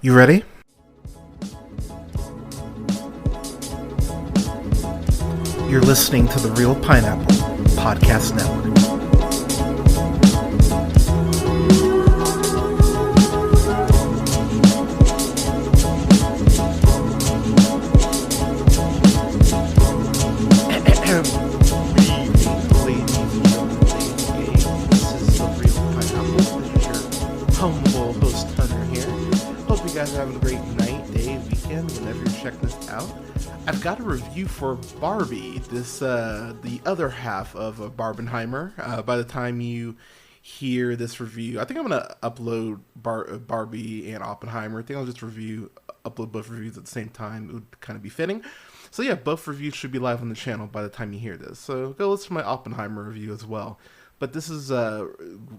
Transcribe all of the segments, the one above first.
You ready? You're listening to the Real Pineapple Podcast Network. Having a great night, day, weekend, whenever you're checking this out. I've got a review for Barbie, the other half of Barbenheimer. By the time you hear this review, I think I'm going to upload Barbie and Oppenheimer. I think I'll just upload both reviews at the same time. It would kind of be fitting. So yeah, both reviews should be live on the channel by the time you hear this. So go listen to my Oppenheimer review as well. But this is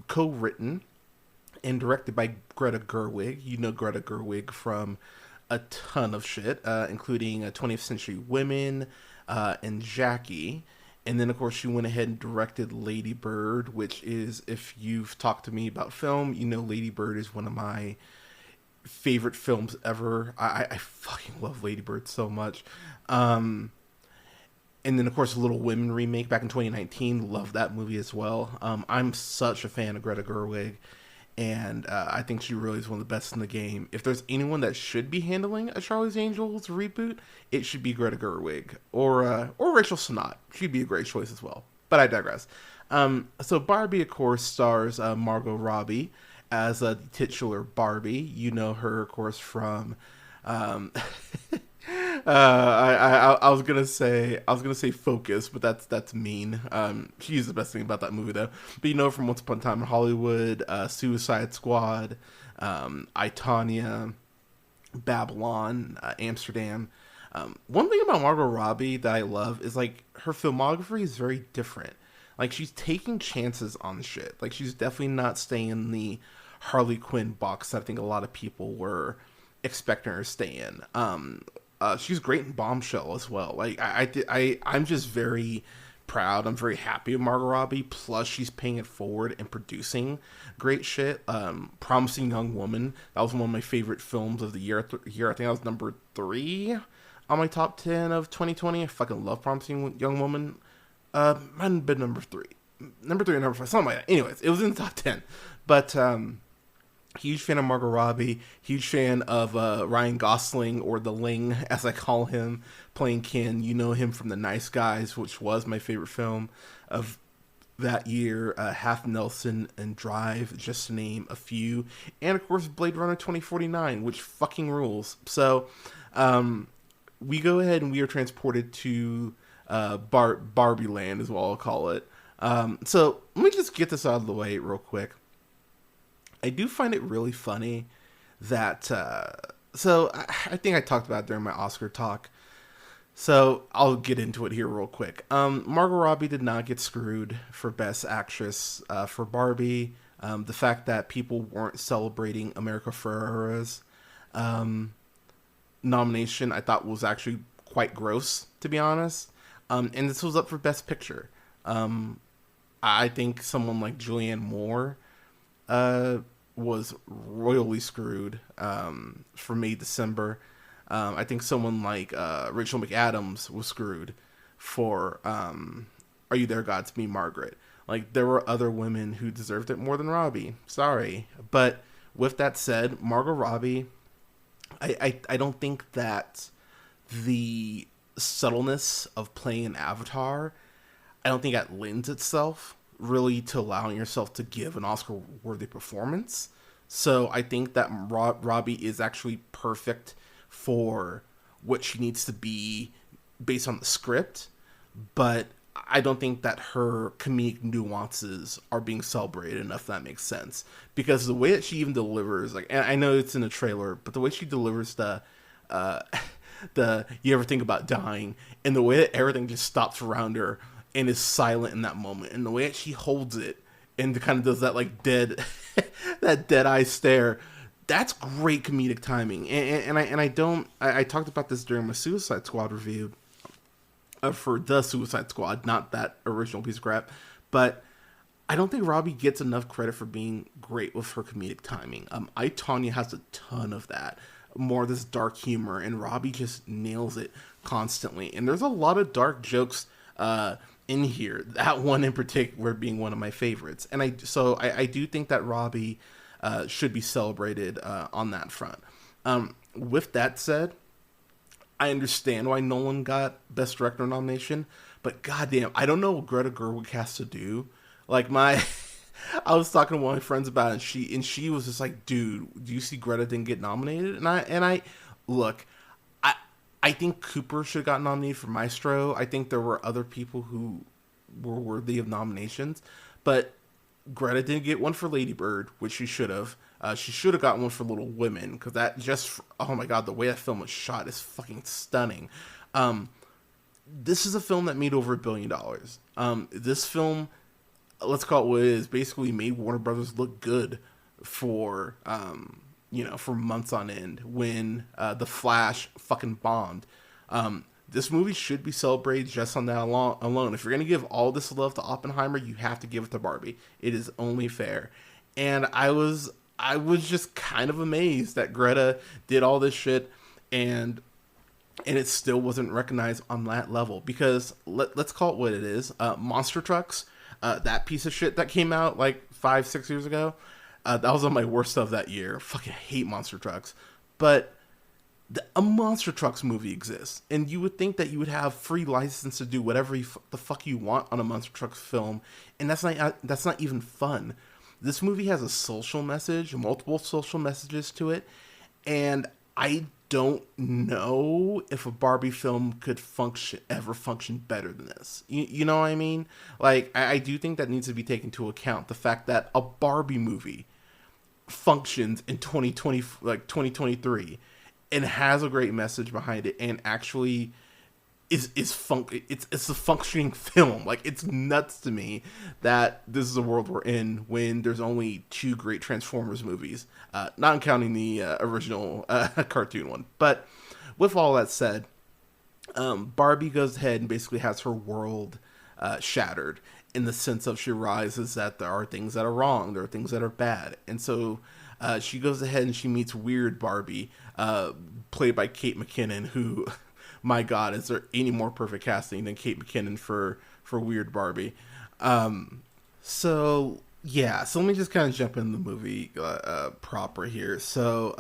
co-written and directed by Greta Gerwig. You know Greta Gerwig from a ton of shit, including 20th Century Women and Jackie. And then, of course, she went ahead and directed Lady Bird, which is, if you've talked to me about film, you know Lady Bird is one of my favorite films ever. I fucking love Lady Bird so much. And then, of course, Little Women remake back in 2019. Love that movie as well. I'm such a fan of Greta Gerwig. And I think she really is one of the best in the game. If there's anyone that should be handling a Charlie's Angels reboot, it should be Greta Gerwig or Rachel Sennott. She'd be a great choice as well. But I digress. So Barbie, of course, stars Margot Robbie as the titular Barbie. You know her, of course, from. I was gonna say Focus, but that's mean. She's the best thing about that movie though. But you know from Once Upon a Time in Hollywood, Suicide Squad, I, Tonya, Babylon, Amsterdam. One thing about Margot Robbie that I love is like her filmography is very different. Like she's taking chances on shit. Like she's definitely not staying in the Harley Quinn box that I think a lot of people were expecting her to stay in. She's great in Bombshell as well. Like I'm just very proud. I'm very happy with Margot Robbie. Plus, she's paying it forward and producing great shit. Promising Young Woman. That was one of my favorite films of the year. I think that was number 3 on my top 10 of 2020. I fucking love Promising Young Woman. Might have been number 3, number 3 or number 5, something like that. Anyways, it was in the top 10. But huge fan of Margot Robbie, huge fan of Ryan Gosling, or the Ling, as I call him, playing Ken. You know him from The Nice Guys, which was my favorite film of that year. Half Nelson and Drive, just to name a few. And, of course, Blade Runner 2049, which fucking rules. So, we go ahead and we are transported to Barbie Land, is what I'll call it. So, let me just get this out of the way real quick. I do find it really funny that, so I think I talked about it during my Oscar talk, so I'll get into it here real quick. Margot Robbie did not get screwed for Best Actress for Barbie. The fact that people weren't celebrating America Ferrera's nomination, I thought was actually quite gross, to be honest. And this was up for Best Picture. I think someone like Julianne Moore was royally screwed for May December. I think someone like Rachel McAdams was screwed for Are You There, God, It's Me, Margaret. Like, there were other women who deserved it more than Robbie. Sorry. But with that said, Margot Robbie, I don't think that the subtleness of playing an avatar, I don't think that lends itself really to allowing yourself to give an Oscar-worthy performance. So I think that Robbie is actually perfect for what she needs to be based on the script, but I don't think that her comedic nuances are being celebrated enough, if that makes sense. Because the way that she even delivers, like, and I know it's in the trailer, but the way she delivers the you ever think about dying, and the way that everything just stops around her and is silent in that moment, and the way that she holds it and kind of does that like dead eye stare, that's great comedic timing. I talked about this during my Suicide Squad review for the Suicide Squad, not that original piece of crap, but I don't think Robbie gets enough credit for being great with her comedic timing. I, Tonya has a ton of that. more of this dark humor, and Robbie just nails it constantly. And there's a lot of dark jokes in here. That one in particular being one of my favorites. And I do think that Robbie should be celebrated on that front. With that said, I understand why Nolan got Best Director nomination, but goddamn, I don't know what Greta Gerwig has to do. Like my, I was talking to one of my friends about it, and she was just like, "Dude, do you see Greta didn't get nominated?" And I look, I think Cooper should have got nominated for Maestro. I think there were other people who were worthy of nominations, but Greta didn't get one for Lady Bird, which she should have. She should have gotten one for Little Women, because that just, oh my god, the way that film was shot is fucking stunning. This is a film that made over $1 billion. This film, let's call it what it is, basically made Warner Brothers look good for, for months on end when The Flash fucking bombed. This movie should be celebrated just on that alone. If you're going to give all this love to Oppenheimer, you have to give it to Barbie. It is only fair. And I was just kind of amazed that Greta did all this shit and it still wasn't recognized on that level. Because let's call it what it is. Monster Trucks, that piece of shit that came out like 5-6 years ago, that was on my worst stuff that year. Fucking hate Monster Trucks. But a Monster Trucks movie exists, and you would think that you would have free license to do whatever the fuck you want on a Monster Trucks film, and that's not even fun. This movie has a social message, multiple social messages to it, and I don't know if a Barbie film could ever function better than this. You know what I mean? Like, I do think that needs to be taken into account, the fact that a Barbie movie functions in 2023 and has a great message behind it, and actually it's a functioning film. Like, it's nuts to me that this is a world we're in when there's only 2 great Transformers movies, not counting the original cartoon one. But with all that said, Barbie goes ahead and basically has her world shattered, in the sense of she realizes that there are things that are wrong, there are things that are bad, and so she goes ahead and she meets Weird Barbie, played by Kate McKinnon, who, my god, is there any more perfect casting than Kate McKinnon for Weird Barbie? So let me just kind of jump in the movie proper here. So,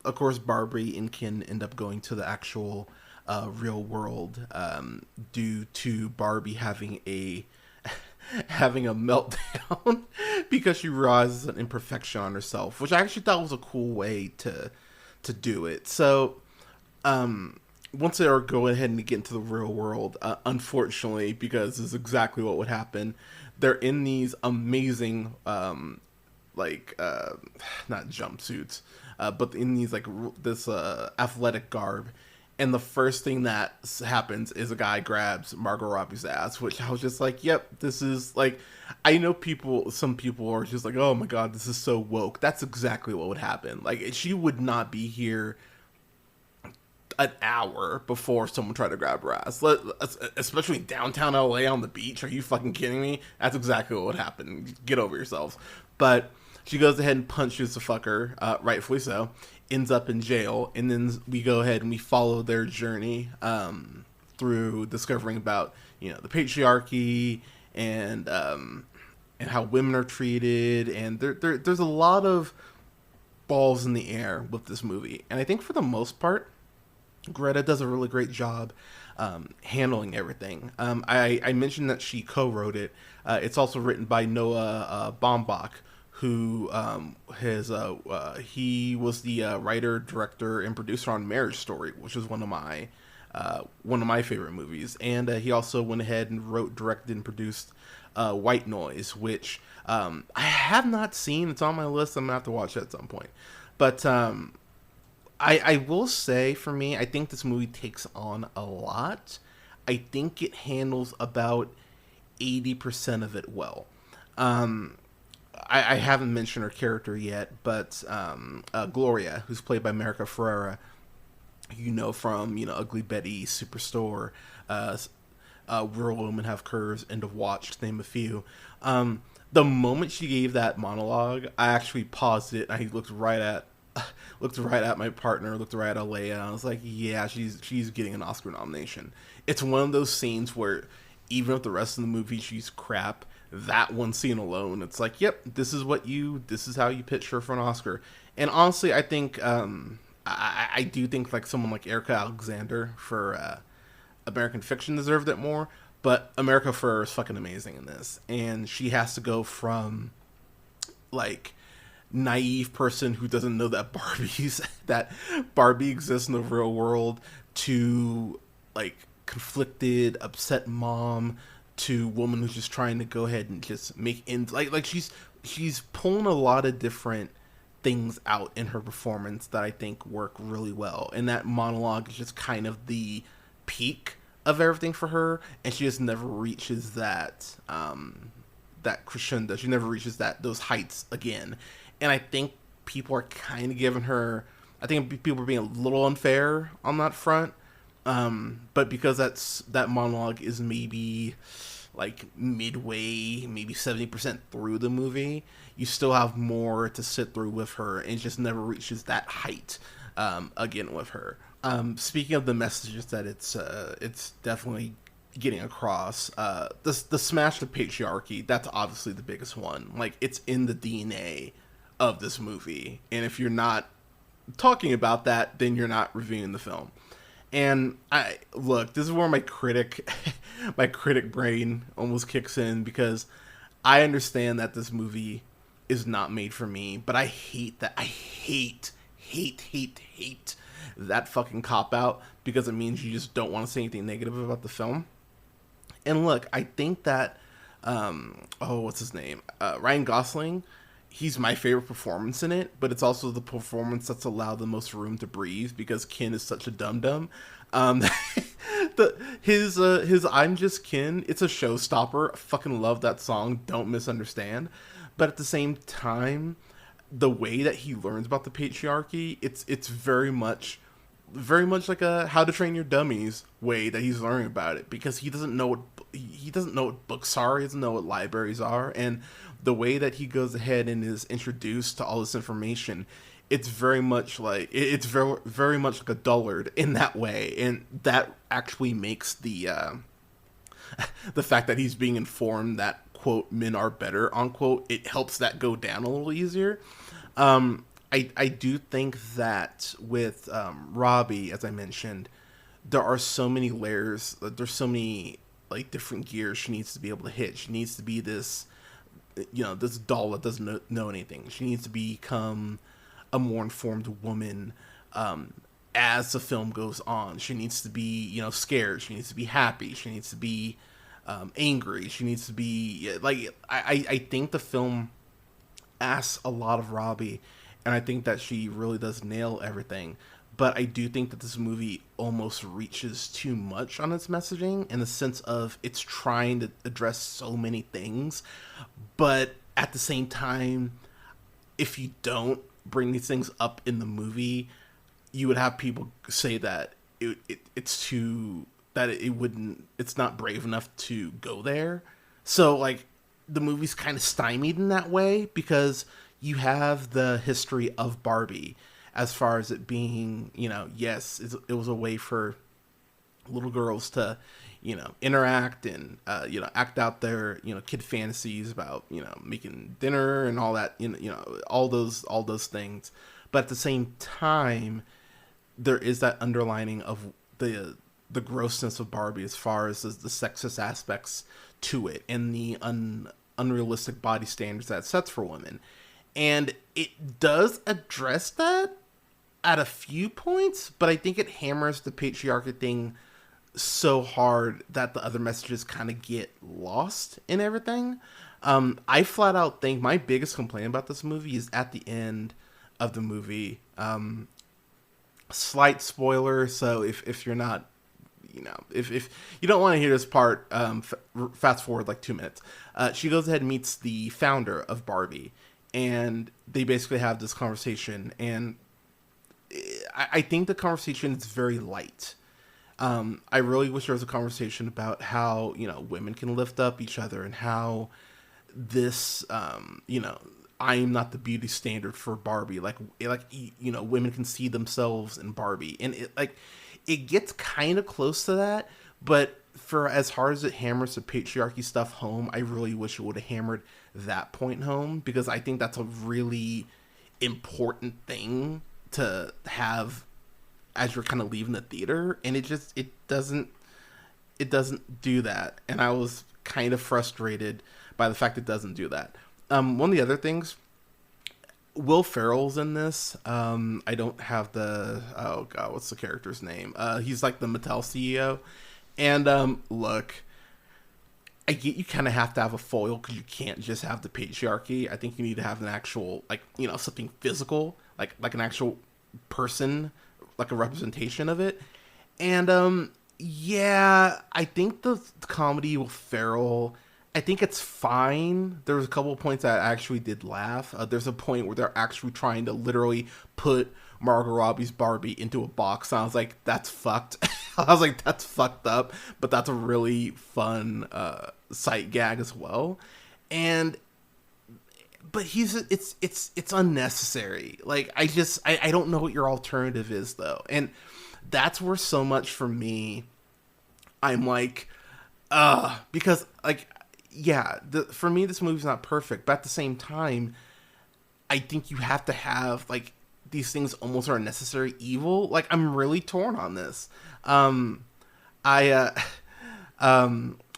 of course, Barbie and Ken end up going to the actual real world due to Barbie having a meltdown because she realizes an imperfection on herself, which I actually thought was a cool way to do it. So, once they are going ahead and get into the real world, unfortunately, because this is exactly what would happen, they're in these amazing, not jumpsuits, but in these, this athletic garb. And the first thing that happens is a guy grabs Margot Robbie's ass, which I was just like, yep, this is I know some people are just like, oh my god, this is so woke. That's exactly what would happen. Like, she would not be here an hour before someone tried to grab her ass, especially downtown LA on the beach. Are you fucking kidding me? That's exactly what would happen. Get over yourselves. But she goes ahead and punches the fucker, rightfully so, ends up in jail, and then we go ahead and we follow their journey through discovering about the patriarchy and how women are treated, and there's a lot of balls in the air with this movie, and I think for the most part, Greta does a really great job handling everything. I mentioned that she co-wrote it. It's also written by Noah Baumbach, who he was the writer, director, and producer on Marriage Story, which is one of my favorite movies. And he also went ahead and wrote, directed, and produced White Noise, which I have not seen. It's on my list. I'm gonna have to watch it at some point. But I will say, for me, I think this movie takes on a lot. I think it handles about 80% of it well. I haven't mentioned her character yet, but Gloria, who's played by America Ferrera, from Ugly Betty, Superstore, Real Women Have Curves, End of Watch, to name a few. The moment she gave that monologue, I actually paused it and I looked right at looked right at my partner, looked right at Leia, and I was like, yeah, she's getting an Oscar nomination. It's one of those scenes where even if the rest of the movie she's crap, that one scene alone, it's like, yep, this is how you pitch her for an Oscar. And honestly, I think I do think like someone like Erica Alexander for American Fiction deserved it more, but America Ferrera is fucking amazing in this, and she has to go from like naive person who doesn't know that Barbie exists in the real world to like conflicted, upset mom to woman who's just trying to go ahead and just make ends like she's pulling a lot of different things out in her performance that I think work really well. And that monologue is just kind of the peak of everything for her, and she just never reaches that crescendo. She never reaches those heights again. And I think people are kind of giving her. I think people are being a little unfair on that front. But because that monologue is maybe like midway, maybe 70% through the movie, you still have more to sit through with her, and it just never reaches that height again with her. Speaking of the messages that it's definitely getting across, the smash of patriarchy, that's obviously the biggest one. Like, it's in the DNA of this movie, and if you're not talking about that, then you're not reviewing the film. And this is where my critic brain almost kicks in, because I understand that this movie is not made for me, but I hate that. I hate that fucking cop out, because it means you just don't want to say anything negative about the film. And look, I think that what's his name? Ryan Gosling, he's my favorite performance in it, but it's also the performance that's allowed the most room to breathe, because Ken is such a dum-dum. His I'm Just Ken, it's a showstopper. I fucking love that song, don't misunderstand. But at the same time, the way that he learns about the patriarchy, it's very much like a How to Train Your Dummies way that he's learning about it, because he doesn't know what books are, he doesn't know what libraries are, and the way that he goes ahead and is introduced to all this information, it's very much like very much like a dullard in that way, and that actually makes the fact that he's being informed that, quote, men are better, unquote, it helps that go down a little easier. I do think that with Robbie, as I mentioned, there are so many layers, there's so many like different gears she needs to be able to hit. She needs to be this doll that doesn't know anything. She needs to become a more informed woman as the film goes on. She needs to be, scared. She needs to be happy. She needs to be angry. She needs to be like, I think the film asks a lot of Robbie, and I think that she really does nail everything. But I do think that this movie almost reaches too much on its messaging, in the sense of it's trying to address so many things, but at the same time, if you don't bring these things up in the movie, you would have people say that it's not brave enough to go there. So like, the movie's kind of stymied in that way, because you have the history of Barbie, as far as it being, yes, it was a way for little girls to, interact and, act out their, kid fantasies about, making dinner and all that, all those things. But at the same time, there is that underlining of the grossness of Barbie, as far as the sexist aspects to it, and the unrealistic body standards that it sets for women. And it does address that at a few points, but I think it hammers the patriarchy thing so hard that the other messages kind of get lost in everything. I flat out think my biggest complaint about this movie is at the end of the movie. Slight spoiler, so if you're not, if you don't want to hear this part, fast forward like 2 minutes. She goes ahead and meets the founder of Barbie, and they basically have this conversation, and I think the conversation is very light. I really wish there was a conversation about how, women can lift up each other, and how this, I am not the beauty standard for Barbie. Women can see themselves in Barbie, and it gets kind of close to that. But for as hard as it hammers the patriarchy stuff home, I really wish it would have hammered that point home, because I think that's a really important thing to have as you're kind of leaving the theater, and it doesn't do that, and I was kind of frustrated by the fact it doesn't do that. One of the other things, Will Ferrell's in this. I don't have oh god, what's the character's name? He's like the Mattel CEO, and look, I get you kind of have to have a foil because you can't just have the patriarchy. I think you need to have an actual, something physical, like an actual person, like a representation of it. And yeah, I think the comedy with Ferrell, I think it's fine. There was a couple of points that I actually did laugh. There's a point where they're actually trying to literally put Margot Robbie's Barbie into a box. And I was like, that's fucked. I was like, that's fucked up. But that's a really fun sight gag as well. But it's unnecessary. Like, I don't know what your alternative is, though. And that's where so much for me, I'm like, because, like, yeah, for me, this movie's not perfect, but at the same time, I think you have to have, like, these things almost are a necessary evil. Like, I'm really torn on this. I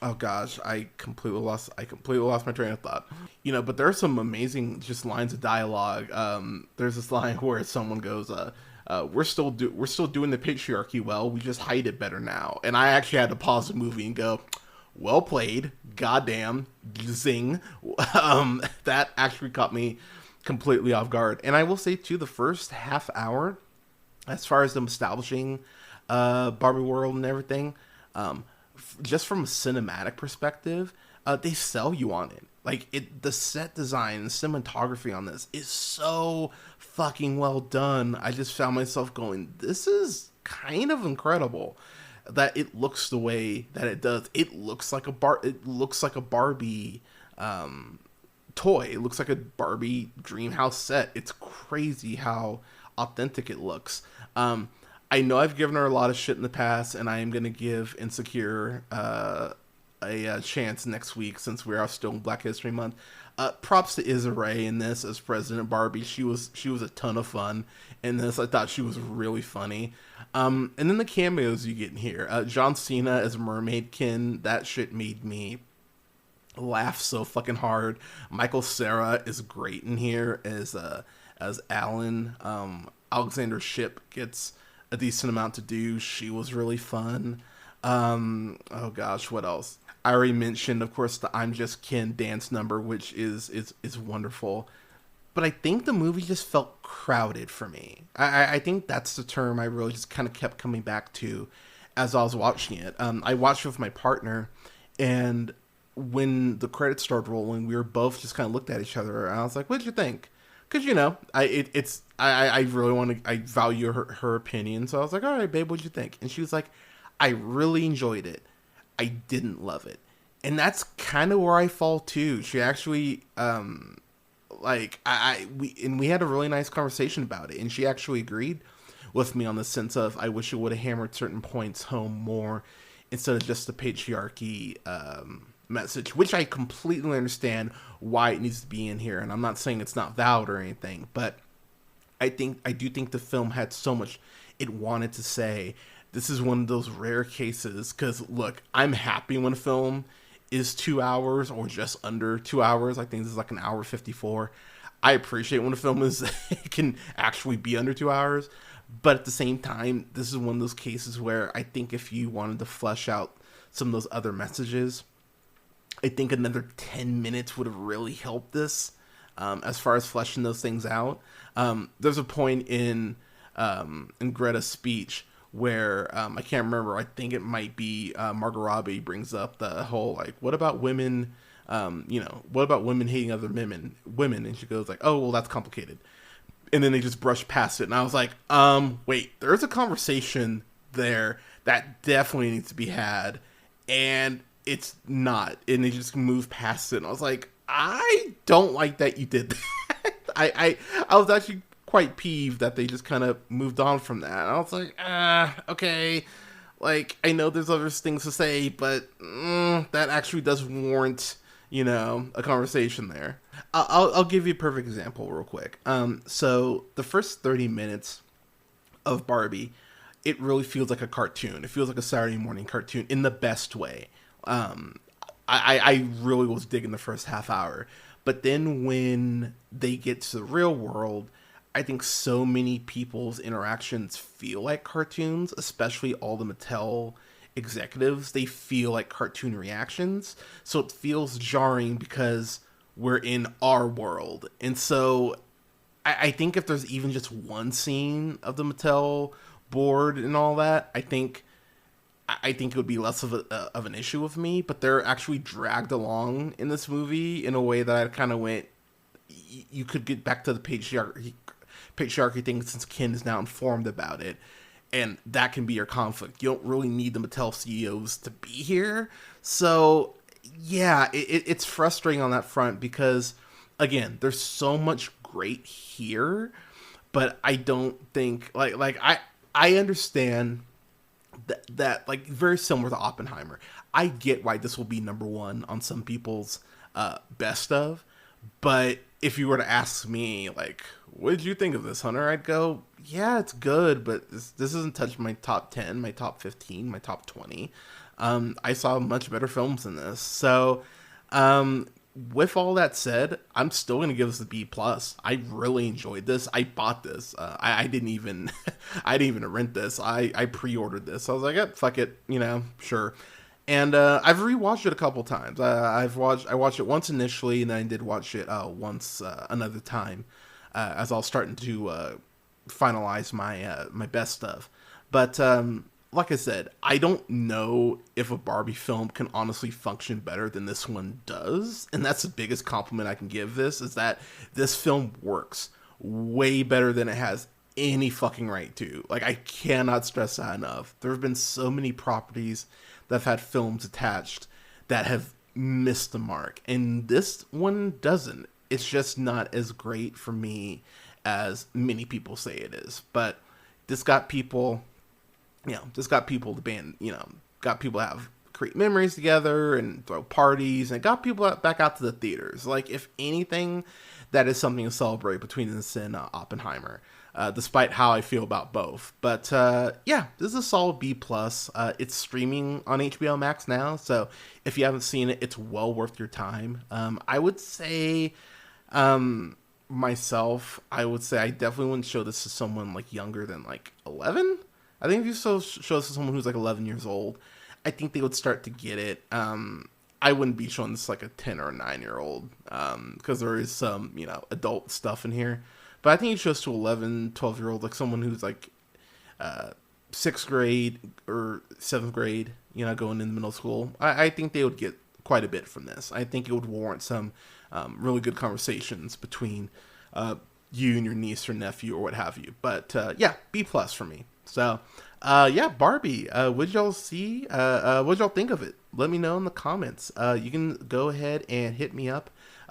oh gosh, I completely lost my train of thought. But there are some amazing just lines of dialogue. There's this line where someone goes, we're still doing the patriarchy well. We just hide it better now. And I actually had to pause the movie and go, well played, goddamn, zing. That actually caught me completely off guard. And I will say too, the first half hour, as far as them establishing Barbie world and everything, just from a cinematic perspective, they sell you on it. Like, the set design and cinematography on this is so fucking well done. I just found myself going, this is kind of incredible that it looks the way that it does. It looks like a Barbie toy. It looks like a Barbie dream house set. It's crazy how authentic it looks. I know I've given her a lot of shit in the past, and I am going to give Insecure a chance next week, since we are still in Black History Month. Props to Issa Rae in this as President Barbie. She was a ton of fun in this. I thought she was really funny. And then the cameos you get in here. John Cena as Mermaidkin. That shit made me laugh so fucking hard. Michael Cera is great in here as Alan. Alexander Shipp gets a decent amount to do. She was really fun. Oh gosh, what else? I already mentioned, of course, the I'm Just Ken dance number, which is wonderful. But I think the movie just felt crowded for me. I think that's the term I really just kind of kept coming back to as I was watching it. I watched it with my partner, and when the credits started rolling, we were both just kind of looked at each other, and I was like, "What'd you think?" Because I really I value her opinion, so I was like, "All right, babe, what'd you think?" And she was like, "I really enjoyed it. I didn't love it." And that's kind of where I fall too. She actually, we had a really nice conversation about it, and she actually agreed with me on the sense of, I wish it would have hammered certain points home more instead of just the patriarchy message, which I completely understand why it needs to be in here. And I'm not saying it's not valid or anything, but I do think the film had so much it wanted to say. This is one of those rare cases, because look, I'm happy when a film is 2 hours or just under 2 hours. I think this is like an hour 54. I appreciate when a film is can actually be under 2 hours, but at the same time, this is one of those cases where I think if you wanted to flesh out some of those other messages, I think another 10 minutes would have really helped this, as far as fleshing those things out. There's a point in Greta's speech where I can't remember. I think it might be Margot Robbie brings up the whole, like, what about women? What about women hating other women? And she goes like, oh, well, that's complicated. And then they just brush past it, and I was like, wait, there's a conversation there that definitely needs to be had, and it's not. And they just move past it, and I was like, I don't like that you did that. I was actually quite peeved that they just kind of moved on from that. I was like, okay. Like, I know there's other things to say, but that actually does warrant, a conversation there. I'll give you a perfect example real quick. So the first 30 minutes of Barbie, it really feels like a cartoon. It feels like a Saturday morning cartoon in the best way. Um, I really was digging the first half hour. But then when they get to the real world, I think so many people's interactions feel like cartoons, especially all the Mattel executives. They feel like cartoon reactions. So it feels jarring because we're in our world. And so I think if there's even just one scene of the Mattel board and all that, I think it would be less of an issue with me. But they're actually dragged along in this movie in a way that I kind of went. You could get back to the patriarchy thing since Ken is now informed about it, and that can be your conflict. You don't really need the Mattel CEOs to be here, so yeah, it's frustrating on that front because again, there's so much great here, but I don't think I understand that like very similar to Oppenheimer. I get why this will be number one on some people's best of, but if you were to ask me, like, what did you think of this, Hunter? I'd go, yeah, it's good, but this doesn't touch my top 10, my top 15, my top 20. I saw much better films than this. So, with all that said, I'm still going to give this a B+. I really enjoyed this. I bought this. I didn't even, I didn't even rent this. I pre-ordered this. I was like, fuck it, sure. And I've rewatched it a couple times. I watched it once initially, and then I did watch it once another time as I was starting to finalize my best stuff. But like I said, I don't know if a Barbie film can honestly function better than this one does, and that's the biggest compliment I can give this, is that this film works way better than it has any fucking right to. Like, I cannot stress that enough. There have been so many properties that have had films attached that have missed the mark, and this one doesn't. It's just not as great for me as many people say it is. But this got people, the band, got people to have create memories together and throw parties, and got people back out to the theaters. Like, if anything, that is something to celebrate between this and Oppenheimer, despite how I feel about both. But yeah, this is a solid B+. It's streaming on HBO Max now, so if you haven't seen it, it's well worth your time. I would say, myself, I definitely wouldn't show this to someone like younger than like 11. I think if you show this to someone who's like 11 years old, I think they would start to get it. I wouldn't be showing this like a 10 or a 9-year-old, because there is some, adult stuff in here. But I think you show this to 11, 12-year-old, like someone who's like 6th grade or 7th grade, going into middle school. I think they would get quite a bit from this. I think it would warrant some really good conversations between you and your niece or nephew or what have you. But yeah, B+ for me. So yeah, Barbie. What'd y'all see? What'd y'all think of it? Let me know in the comments. You can go ahead and hit me up.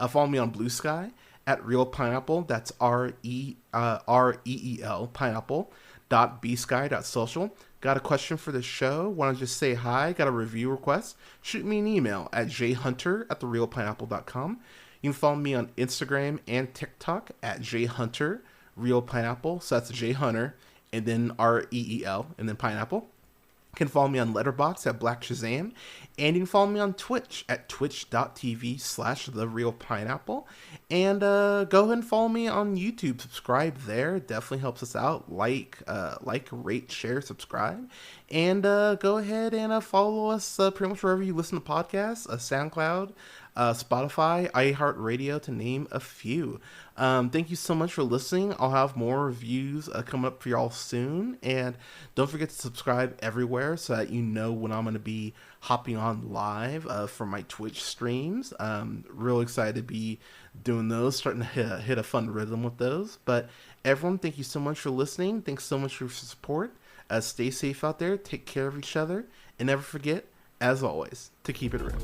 Follow me on Blue Sky at Real Pineapple. That's REEL pineapple.bsky.social. Got a question for the show? Want to just say hi? Got a review request? Shoot me an email at jhunter@therealpineapple.com. You can follow me on Instagram and TikTok at jhunterrealpineapple. So that's jhunter and then REEL and then pineapple. You can follow me on Letterboxd at Black Shazam, and you can follow me on Twitch at twitch.tv/TheRealPineapple. And go ahead and follow me on YouTube. Subscribe there. It definitely helps us out. Like, rate, share, subscribe. And go ahead and follow us pretty much wherever you listen to podcasts. SoundCloud, Spotify, iHeartRadio, to name a few. Thank you so much for listening. I'll have more reviews coming up for y'all soon. And don't forget to subscribe everywhere so that you know when I'm going to be hopping on live for my Twitch streams. Real excited to be doing those, starting to hit a fun rhythm with those. But everyone, thank you so much for listening. Thanks so much for your support. Stay safe out there. Take care of each other. And never forget, as always, to keep it real.